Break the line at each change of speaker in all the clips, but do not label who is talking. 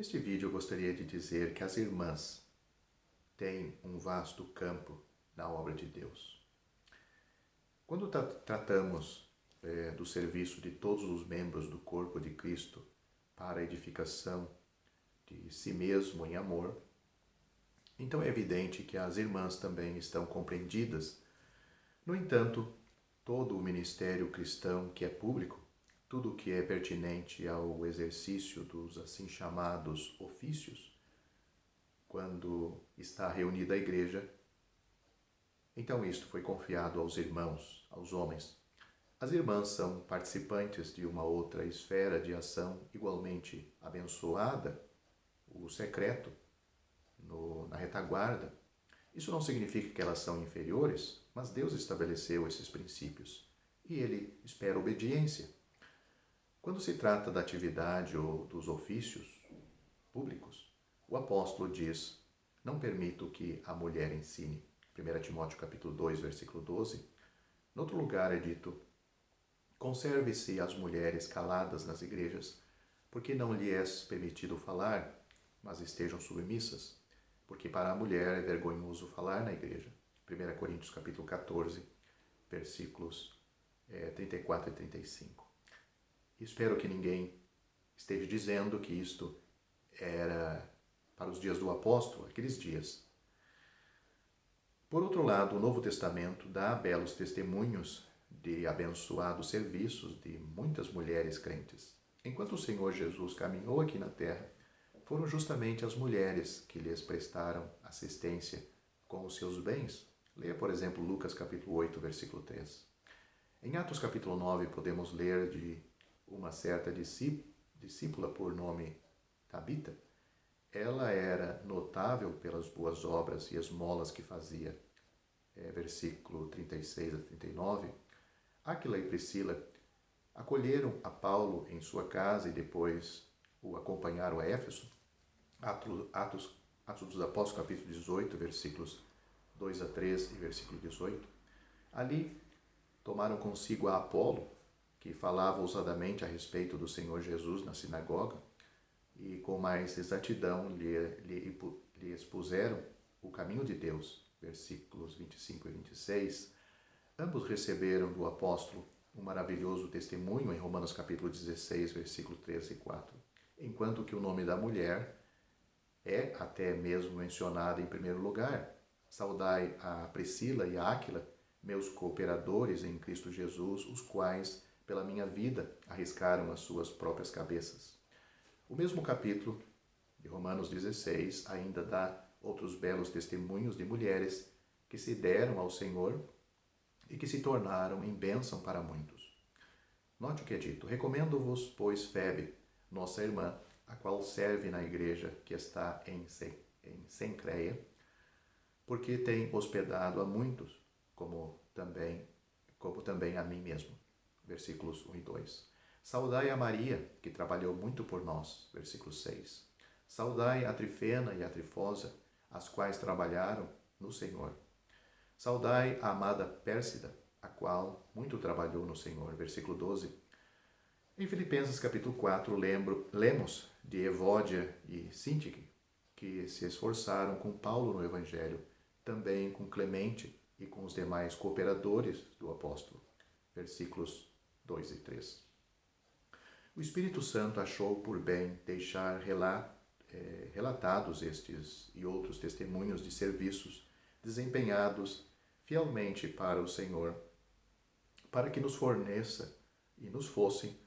Neste vídeo eu gostaria de dizer que as irmãs têm um vasto campo na obra de Deus. Quando tratamos do serviço de todos os membros do corpo de Cristo para a edificação de si mesmo em amor, então é evidente que as irmãs também estão compreendidas. No entanto, todo o ministério cristão que é público, tudo o que é pertinente ao exercício dos assim chamados ofícios, quando está reunida a igreja, então isto foi confiado aos irmãos, aos homens. As irmãs são participantes de uma outra esfera de ação igualmente abençoada, o secreto, na retaguarda. Isso não significa que elas são inferiores, mas Deus estabeleceu esses princípios e Ele espera obediência. Quando se trata da atividade ou dos ofícios públicos, o apóstolo diz: não permito que a mulher ensine. 1 Timóteo capítulo 2, versículo 12. No outro lugar é dito: conserve-se as mulheres caladas nas igrejas, porque não lhes é permitido falar, mas estejam submissas, porque para a mulher é vergonhoso falar na igreja. 1 Coríntios capítulo 14, versículos 34 e 35. Espero que ninguém esteja dizendo que isto era para os dias do apóstolo, aqueles dias. Por outro lado, o Novo Testamento dá belos testemunhos de abençoados serviços de muitas mulheres crentes. Enquanto o Senhor Jesus caminhou aqui na terra, foram justamente as mulheres que lhes prestaram assistência com os seus bens. Leia, por exemplo, Lucas capítulo 8, versículo 3. Em Atos capítulo 9, podemos ler de uma certa discípula por nome Tabita. Ela era notável pelas boas obras e esmolas que fazia. Versículo 36 a 39. Áquila e Priscila acolheram a Paulo em sua casa e depois o acompanharam a Éfeso. Atos dos Apóstolos, capítulo 18, versículos 2 a 3 e versículo 18. Ali tomaram consigo a Apolo, que falava ousadamente a respeito do Senhor Jesus na sinagoga, e com mais exatidão lhe expuseram o caminho de Deus. Versículos 25 e 26. Ambos receberam do apóstolo um maravilhoso testemunho em Romanos capítulo 16, versículo 13 e 4. Enquanto que o nome da mulher é até mesmo mencionado em primeiro lugar. Saudai a Priscila e a Áquila, meus cooperadores em Cristo Jesus, os quais, pela minha vida, arriscaram as suas próprias cabeças. O mesmo capítulo de Romanos 16 ainda dá outros belos testemunhos de mulheres que se deram ao Senhor e que se tornaram em bênção para muitos. Note o que é dito: recomendo-vos, pois, Febe, nossa irmã, a qual serve na igreja que está em Cencreia, porque tem hospedado a muitos, como também a mim mesmo. Versículos 1 e 2. Saudai a Maria, que trabalhou muito por nós. Versículo 6. Saudai a Trifena e a Trifosa, as quais trabalharam no Senhor. Saudai a amada Pérsida, a qual muito trabalhou no Senhor. Versículo 12. Em Filipenses capítulo 4, lemos de Evódia e Sintique, que se esforçaram com Paulo no Evangelho, também com Clemente e com os demais cooperadores do apóstolo. Versículos 2 e 3. O Espírito Santo achou por bem deixar relatados estes e outros testemunhos de serviços desempenhados fielmente para o Senhor, para que nos forneça e nos fossem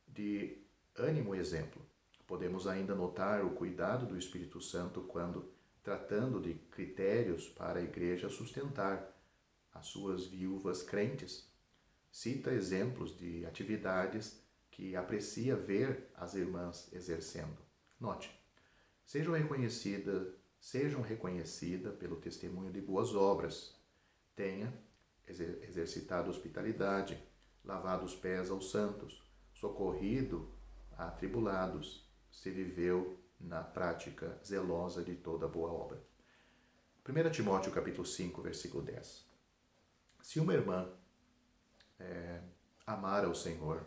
de ânimo e exemplo. Podemos ainda notar o cuidado do Espírito Santo quando, tratando de critérios para a igreja sustentar as suas viúvas crentes, cita exemplos de atividades que aprecia ver as irmãs exercendo. Note: sejam reconhecidas pelo testemunho de boas obras, tenha exercitado hospitalidade, lavado os pés aos santos, socorrido a atribulados, se viveu na prática zelosa de toda boa obra. 1 Timóteo capítulo 5, versículo 10. Se uma irmã amar ao Senhor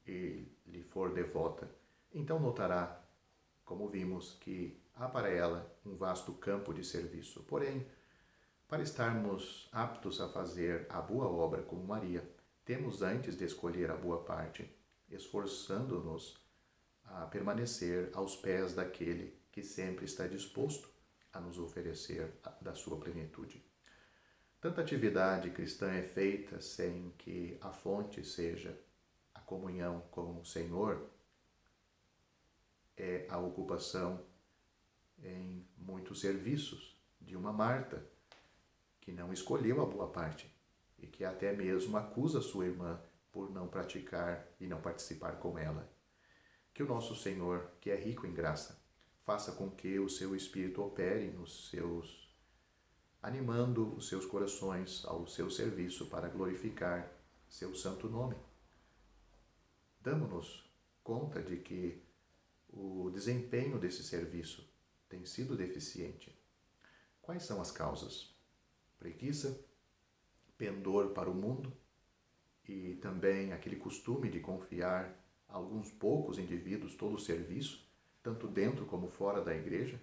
e lhe for devota, então notará como vimos que há para ela um vasto campo de serviço. Porém, para estarmos aptos a fazer a boa obra como Maria, temos antes de escolher a boa parte, esforçando-nos a permanecer aos pés daquele que sempre está disposto a nos oferecer da sua plenitude. Tanta atividade cristã é feita sem que a fonte seja a comunhão com o Senhor, é a ocupação em muitos serviços de uma Marta, que não escolheu a boa parte e que até mesmo acusa sua irmã por não praticar e não participar com ela. Que o nosso Senhor, que é rico em graça, faça com que o seu Espírito opere animando os seus corações ao seu serviço para glorificar seu santo nome. Damos-nos conta de que o desempenho desse serviço tem sido deficiente. Quais são as causas? Preguiça, pendor para o mundo e também aquele costume de confiar a alguns poucos indivíduos todo o serviço, tanto dentro como fora da igreja.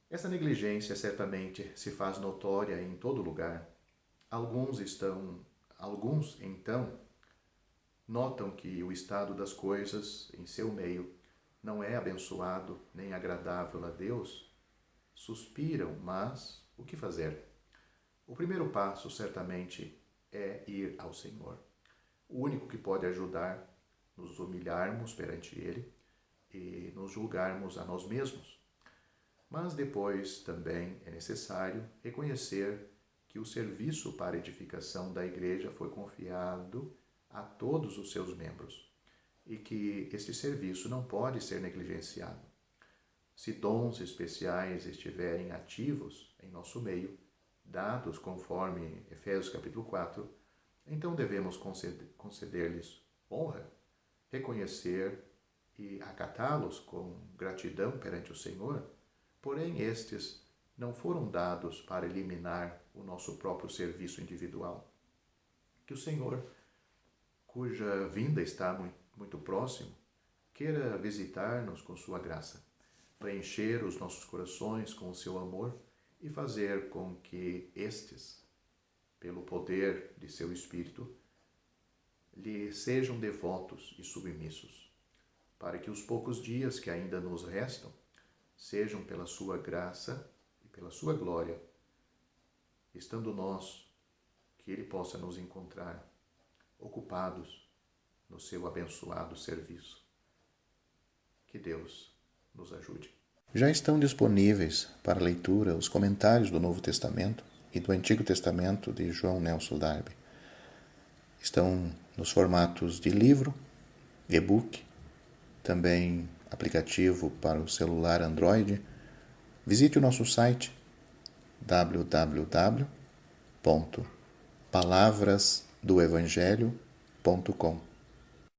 Essa negligência certamente se faz notória em todo lugar. Alguns, então, notam que o estado das coisas em seu meio não é abençoado nem agradável a Deus, suspiram, mas o que fazer? O primeiro passo, certamente, é ir ao Senhor. O único que pode ajudar nos humilharmos perante Ele e nos julgarmos a nós mesmos. Mas depois também é necessário reconhecer que o serviço para a edificação da igreja foi confiado a todos os seus membros e que este serviço não pode ser negligenciado. Se dons especiais estiverem ativos em nosso meio, dados conforme Efésios capítulo 4, então devemos conceder-lhes honra, reconhecer e acatá-los com gratidão perante o Senhor, porém estes não foram dados para eliminar o nosso próprio serviço individual. Que o Senhor, cuja vinda está muito próximo, queira visitar-nos com sua graça, preencher os nossos corações com o seu amor e fazer com que estes, pelo poder de seu Espírito, lhe sejam devotos e submissos, para que os poucos dias que ainda nos restam sejam pela sua graça e pela sua glória, estando nós, que Ele possa nos encontrar ocupados no seu abençoado serviço. Que Deus nos ajude. Já estão disponíveis para leitura os comentários do Novo Testamento e do Antigo Testamento de João Nelson Darby. Estão nos formatos de livro, e-book, também aplicativo para o celular Android. Visite o nosso site www.palavrasdoevangelho.com.